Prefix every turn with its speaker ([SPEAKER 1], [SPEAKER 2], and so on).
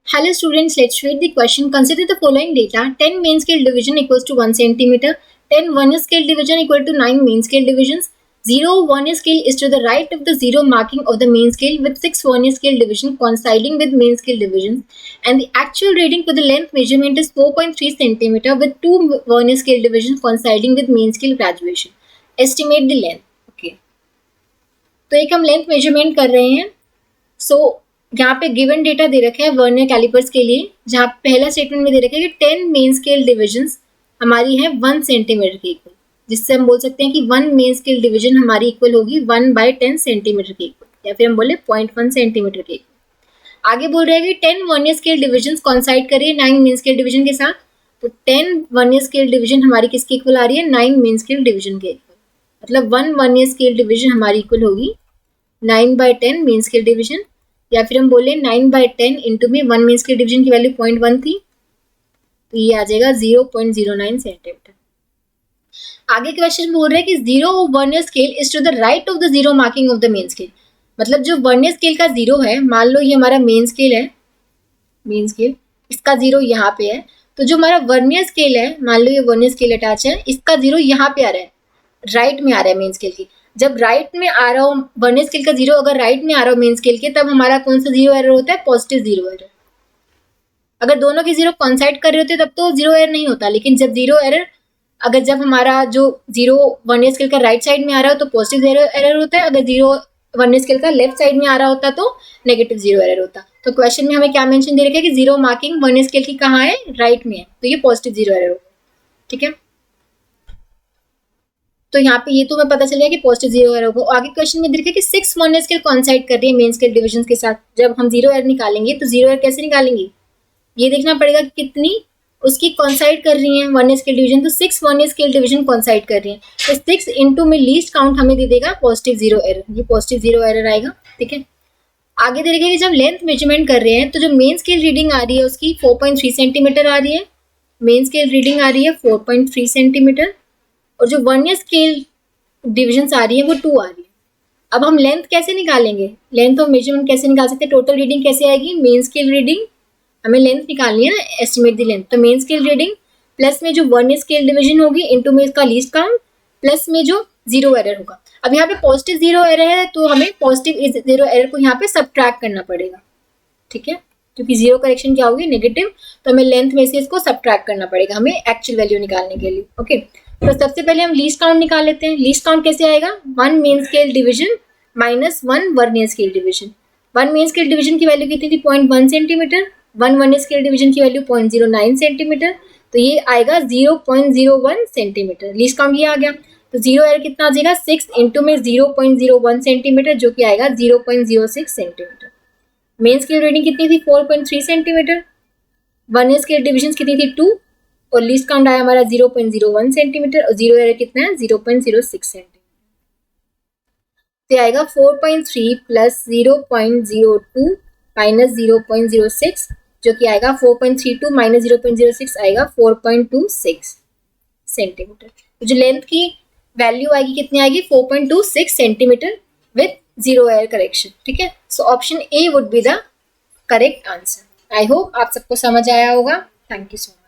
[SPEAKER 1] Hello students, let's read the question. Consider the following data. 10 main scale division equals to 1 centimeter. 10 1 scale division equal to 9 main scale divisions. 0 1 scale is to the right of the 0 marking of the main scale with 6 1 scale division coinciding with main scale divisions. And the actual reading for the length measurement is 4.3 centimeter with 2 1 scale divisions coinciding with main scale graduation. Estimate the length. Okay. तो एक हम length measurement कर रहे हैं. यहाँ पे given data दे रखा है वर्नियर कैलिपर्स के लिए, जहाँ पहला स्टेटमेंट में दे रखा है कि 10 मेन स्केल डिविजन्स हमारी है 1 सेंटीमीटर के इक्वल, जिससे हम बोल सकते हैं कि 1 मेन स्केल डिवीजन हमारी इक्वल होगी 1/10 सेंटीमीटर के इक्वल, या फिर हम बोले 0.1 सेंटीमीटर के इक्वल. आगे बोल रहे हैं कि 10 वर्नियर स्केल डिविजन कॉन्साइड करिए 9 मेन स्केल डिवीजन के साथ. तो 10 वर्नियर स्केल डिवीजन हमारी किसके इक्वल आ रही है? 9 मेन स्केल डिवीजन के इक्वल. मतलब 1 वर्नियर स्केल डिवीजन हमारी इक्वल होगी 9/10 मेन स्केल डिवीजन, या फिर हम बोले 9/10 इंटू में 1 मेन स्केल डिवीजन की वैल्यू 0.1 थी, तो ये आ जाएगा 0.09 सेंटीमीटर. आगे क्वेश्चन बोल रहे हैं कि 0 vernier scale is to the right of द 0 marking of the main scale. मतलब जो वर्नियर स्केल का 0 है, मान लो ये हमारा मेन स्केल है, मेन स्केल इसका 0 यहाँ पे है, तो जो हमारा वर्नियर स्केल है, मान लो ये वर्नियर स्केल अटैच है, इसका 0 यहाँ पे आ रहा है, राइट में आ रहा है मेन स्केल की. जब राइट में आ रहा हो वर्नियर स्केल का 0 अगर राइट में आ रहा हो मेन स्केल के, तब हमारा कौन सा 0 एरर होता है? Positive 0 error. अगर दोनों के 0 कॉन्साइड कर रहे होते तब तो 0 एरर नहीं होता, लेकिन जब 0 एरर अगर जब हमारा जो 0 वर्नियर स्केल का राइट साइड में आ रहा हो तो पॉजिटिव 0 एरर होता है, अगर 0 वर्नियर स्केल का लेफ्ट साइड में आ रहा होता तो नेगेटिव 0 एरर होता. तो क्वेश्चन में हमें क्या मेंशन दे रखा है कि 0 मार्किंग वर्नियर स्केल की कहाँ है? राइट में है, तो ये पॉजिटिव 0 एरर होगा. ठीक है, तो यहाँ पे ये तो हमें पता चल गया कि पॉजिटिव 0 एरर होगा. आगे क्वेश्चन में देखिए कि 6 वर्नियर स्केल कॉन्साइड कर रही है मेन स्केल डिविजन के साथ. जब हम 0 एरर निकालेंगे तो 0 एरर कैसे निकालेंगे? ये देखना पड़ेगा कि कितनी उसकी कॉन्साइड कर रही है वर्नियर स्केल डिवीजन. तो 6 वर्नियर स्केल डिवीजन कॉन्साइड कर रही है, तो 6 इंटू में लीस्ट काउंट हमें दे देगा पॉजिटिव 0 एरर. ये पॉजिटिव 0 एरर आएगा. ठीक है, आगे देखिए कि जब लेंथ मेजरमेंट कर रहे हैं तो जो मेन स्केल रीडिंग आ रही है उसकी 4.3 सेंटीमीटर आ रही है. मेन स्केल रीडिंग आ रही है 4.3 सेंटीमीटर, और जो वर्नियर स्केल डिविजन्स आ रही है वो 2 आ रही है. अब हम लेंथ कैसे निकालेंगे? लेंथ ऑफ मेजरमेंट कैसे निकाल सकते हैं? टोटल रीडिंग कैसे आएगी? मेन स्केल रीडिंग, हमें लेंथ निकालनी है ना, एस्टिमेट द लेंथ. तो मेन स्केल रीडिंग प्लस में जो वर्नियर स्केल डिवीजन होगी इंटू में इसका लीस्ट काउंट प्लस में जो 0 एरर होगा. अब यहाँ पे पॉजिटिव 0 एरर है तो हमें पॉजिटिव 0 एरर को यहाँ पे सबट्रैक्ट करना पड़ेगा. ठीक है, क्योंकि 0 करेक्शन क्या होगी? नेगेटिव, तो हमें लेंथ में से इसको सबट्रैक्ट करना पड़ेगा हमें एक्चुअल वैल्यू निकालने के लिए. ओके, तो सबसे पहले हम लीस्ट काउंट निकाल लेते हैं. लीस्ट काउंट कैसे आएगा? 1 main scale division minus 1 vernier scale division. 1 main scale division की वैल्यू कितनी थी? 0.1 सेंटीमीटर. 1 वर्नियर स्केल डिवीजन की वैल्यू 0.09 सेंटीमीटर, तो ये आएगा 0.01 सेंटीमीटर. लीस्ट काउंट ये आ गया, तो 0 एरर कितना आ जाएगा? 6 इंटू में 0.01 सेंटीमीटर, जो कि आएगा 0.06 सेंटीमीटर. मेन स्केल रीडिंग कितनी थी? 4.3 सेंटीमीटर. वर्नियर स्केल डिवीजन कितनी थी? 2, और लीस्ट काउंट आया हमारा 0.01 सेंटीमीटर, और 0 एरर कितना है? 0.06 सेंटीमीटर. तो आएगा 4.3 प्लस 0.02 माइनस 0.06, जो कि आएगा 4.32 माइनस 0.06 आएगा 4.26 सेंटीमीटर. तो जो लेंथ की वैल्यू आएगी कितनी आएगी? 4.26 सेंटीमीटर विथ 0 एरर करेक्शन. ठीक है, so option A would be the correct answer. I hope आप सबको समझ आया होगा. Thank you so much.